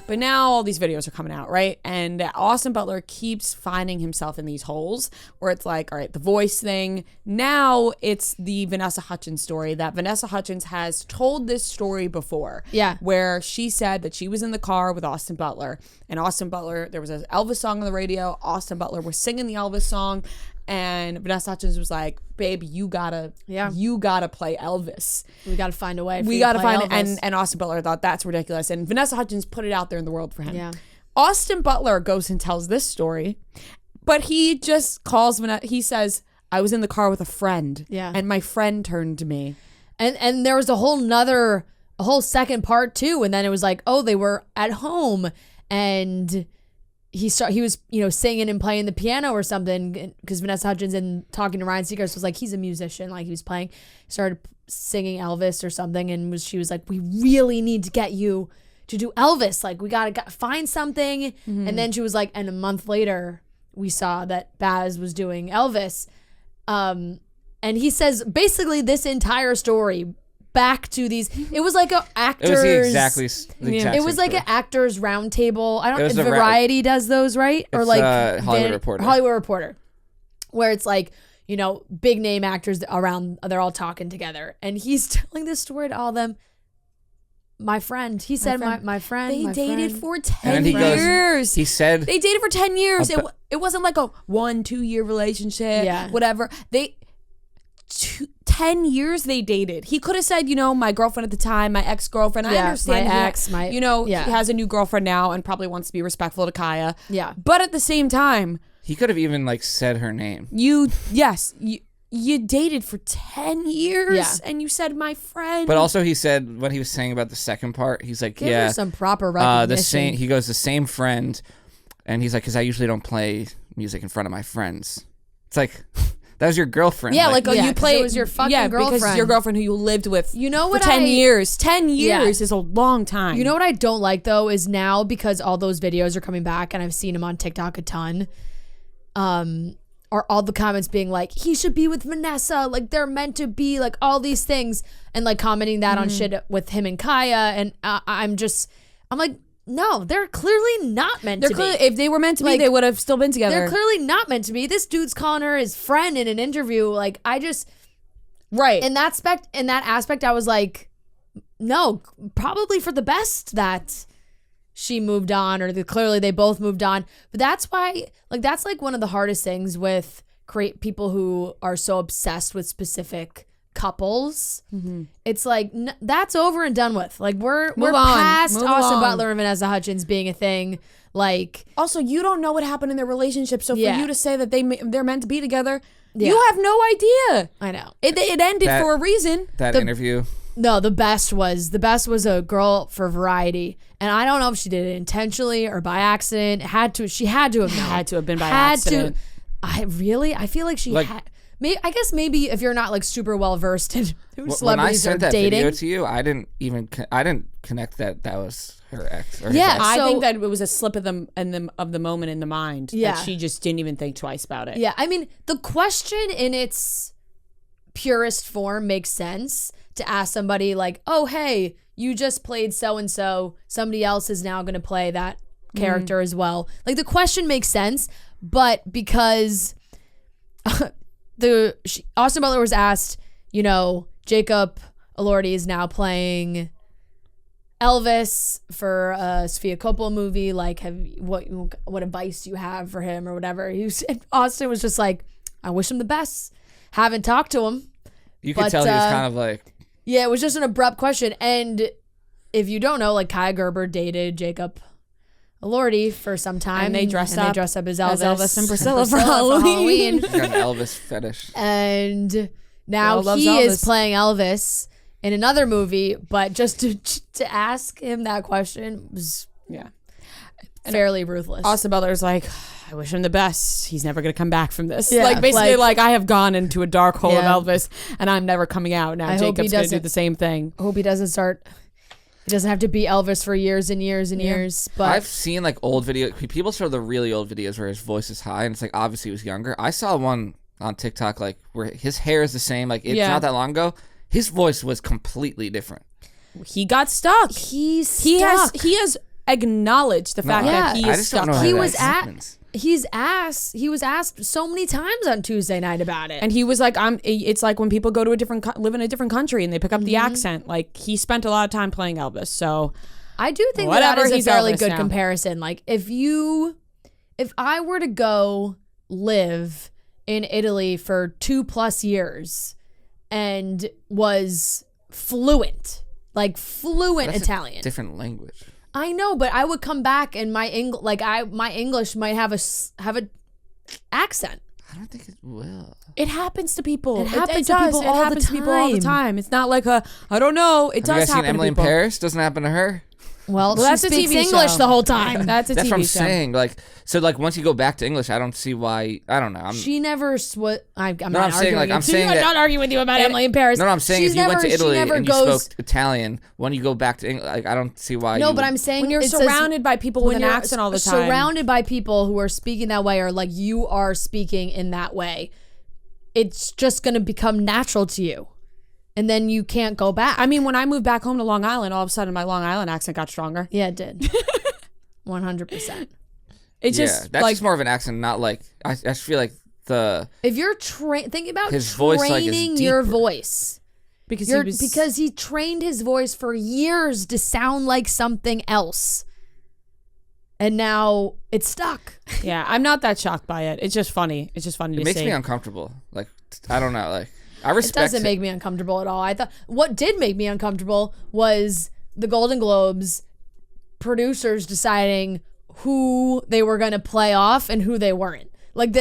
But now all these videos are coming out, right? And Austin Butler keeps finding himself in these holes where it's like, all right, the voice thing. Now it's the Vanessa Hudgens story, that Vanessa Hudgens has told this story before. Yeah. Where she said that she was in the car with Austin Butler, and Austin Butler, there was an Elvis song on the radio. Austin Butler was singing the Elvis song, and Vanessa Hudgens was like, babe, you gotta play Elvis. We gotta find a way. We gotta find it. And Austin Butler thought that's ridiculous. And Vanessa Hudgens put it out there in the world for him. Yeah. Austin Butler goes and tells this story, but he just calls he says, I was in the car with a friend. Yeah. And my friend turned to me. And there was a whole second part too. And then it was like, oh, they were at home and he was, singing and playing the piano or something, because Vanessa Hudgens, and talking to Ryan Seacrest, was like, he's a musician, like he was playing, started singing Elvis or something, and she was like, we really need to get you to do Elvis, like we gotta find something. And then she was like, and a month later we saw that Baz was doing Elvis, and he says basically this entire story back to these. It was like a actors. It was the exact It was same like story. an actors roundtable. I don't. It was Variety does those, right? Or It's, like Hollywood Reporter. Hollywood Reporter, where it's like, big name actors around. They're all talking together, and he's telling this story to all of them. My friend, he said, my friend. They dated friend. for 10 And he years. he said They dated for 10 years. It wasn't like a 1-2 year relationship. Yeah. Whatever. 10 years they dated. He could have said, my girlfriend at the time, my ex-girlfriend. I understand my ex, he has a new girlfriend now and probably wants to be respectful to Kaya. Yeah. But at the same time, he could have even said her name. you dated for 10 years, Yeah. and you said my friend. But also he said, when he was saying about the second part, he's like, Give her some proper recognition. the same friend, and he's like, because I usually don't play music in front of my friends. It's like, that was your girlfriend. Yeah, you played. It was your fucking girlfriend. Because your girlfriend who you lived with for 10 years. 10 years is a long time. You know what I don't like, though, is now, because all those videos are coming back, and I've seen them on TikTok a ton, are all the comments being like, he should be with Vanessa, like they're meant to be, like all these things, and like commenting that on shit with him and Kaya, and I'm like, no, they're clearly not meant to be. If they were meant to be, they would have still been together. They're clearly not meant to be. This dude's calling her his friend in an interview. Like, right. In that aspect, I was like, no, probably for the best that she moved on, or clearly they both moved on. But that's why, that's one of the hardest things with people who are so obsessed with specific couples. It's like, that's over and done with. Like, we're past Austin Butler and Vanessa Hudgens being a thing. Like, also, you don't know what happened in their relationship, so for you to say that they're meant to be together, Yeah. you have no idea. I know. It ended for a reason. That interview. No, the best was a girl for Variety, and I don't know if she did it intentionally or by accident. She had to have known. Had to have been by accident. I feel like she had. I guess maybe if you're not super well versed in who celebrities when I sent are that dating. video to you, I didn't connect that was her ex. Or Yeah, his ex. I think that it was a slip of the moment in the mind. Yeah. That she just didn't even think twice about it. Yeah, I mean, the question in its purest form makes sense to ask somebody like, oh, hey, you just played so-and-so. Somebody else is now going to play that character as well. Like, the question makes sense, but because Austin Butler was asked, Jacob Elordi is now playing Elvis for a Sofia Coppola movie. Like, what advice do you have for him or whatever? Austin was just like, I wish him the best. Haven't talked to him. You could tell he was kind of like... Yeah, it was just an abrupt question. And if you don't know, Kaya Gerber dated Jacob Elordi for some time. And they dressed up as Elvis and Priscilla for Halloween. He's got an Elvis fetish. And now he is playing Elvis in another movie, but just to ask him that question was fairly ruthless. Austin Butler's like, I wish him the best. He's never going to come back from this. Yeah, basically, I have gone into a dark hole of Elvis, and I'm never coming out. Now Jacob's going to do the same thing. I hope he doesn't have to be Elvis for years and years and years. But I've seen old videos. People show the really old videos where his voice is high, and it's obviously he was younger. I saw one on TikTok where his hair is the same. It's not that long ago. His voice was completely different. He got stuck. He has acknowledge the fact that he I is just stuck. don't know how He that was happens. He was asked so many times on Tuesday night about it. And he was like, it's like when people go to live in a different country and they pick up the accent. Like, he spent a lot of time playing Elvis. So I do think whatever, that is a he's fairly Elvis good now. comparison. Like, if I were to go live in Italy for 2+ years and was fluent That's Italian. a different language. I know, but I would come back and my English might have a accent. I don't think it will. it happens to people. It happens to does. people It all the happens to people all the time. time. It's not like I don't know. It Have you does guys seen happen Emily to in people. Paris? Doesn't happen to her. Well, that's she a speaks TV English show. the whole time. That's a That's TV what I'm show. saying. Like, so like once you go back to English, I don't see why. I don't know. She never I'm No, not I'm saying, like, arguing. I'm saying that- not arguing with you about Emily in Paris. No, I'm saying She's if you went to she Italy never and you goes, spoke Italian, when you go back to English, like I don't see why. No, you but would- I'm saying When you're it says- surrounded by people with an you're accent all the time. surrounded by people who are speaking that way, or like you are speaking in that way, it's just going to become natural to you, and then you can't go back. I mean, when I moved back home to Long Island, all of a sudden my Long Island accent got stronger. Yeah, it did. 100%. It's yeah, just that's like just more of an accent, not like I just feel like If you're thinking about His voice, like, is training your deeper. voice, because because he trained his voice for years to sound like something else, and now it's stuck. yeah, I'm not that shocked by it. It's just funny. It's just funny it to makes see. me uncomfortable. Like I don't know. Like I It respect. doesn't make me uncomfortable at all. I thought what did make me uncomfortable was the Golden Globes producers deciding who they were going to play off and who they weren't. Like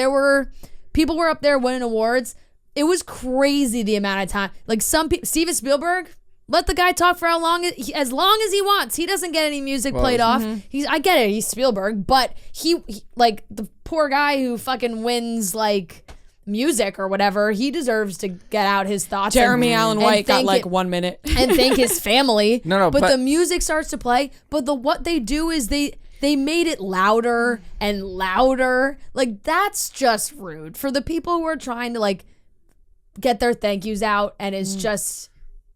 people were up there winning awards. It was crazy the amount of time. Like some people, Steven Spielberg, let the guy talk for as long as he wants. He doesn't get any music played off. I get it. He's Spielberg, but he like the poor guy who fucking wins like music or whatever, he deserves to get out his thoughts. Jeremy Allen White got thank like it- 1 minute. and thank his family. No, but but- the music starts to play. But what they do is they made it louder and louder. Like that's just rude for the people who are trying to like get their thank yous out, and it's just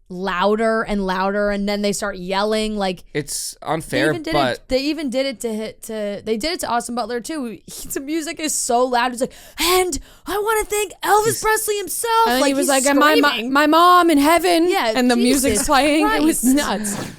louder and louder, and then they start yelling like. It's unfair, but They even did it they did it to Austin Butler too. The music is so loud. It's like, and I want to thank Elvis Presley himself. And like he was he's like, and screaming. my mom in heaven. Yeah, and the Jesus music's playing. It was Christ. nuts.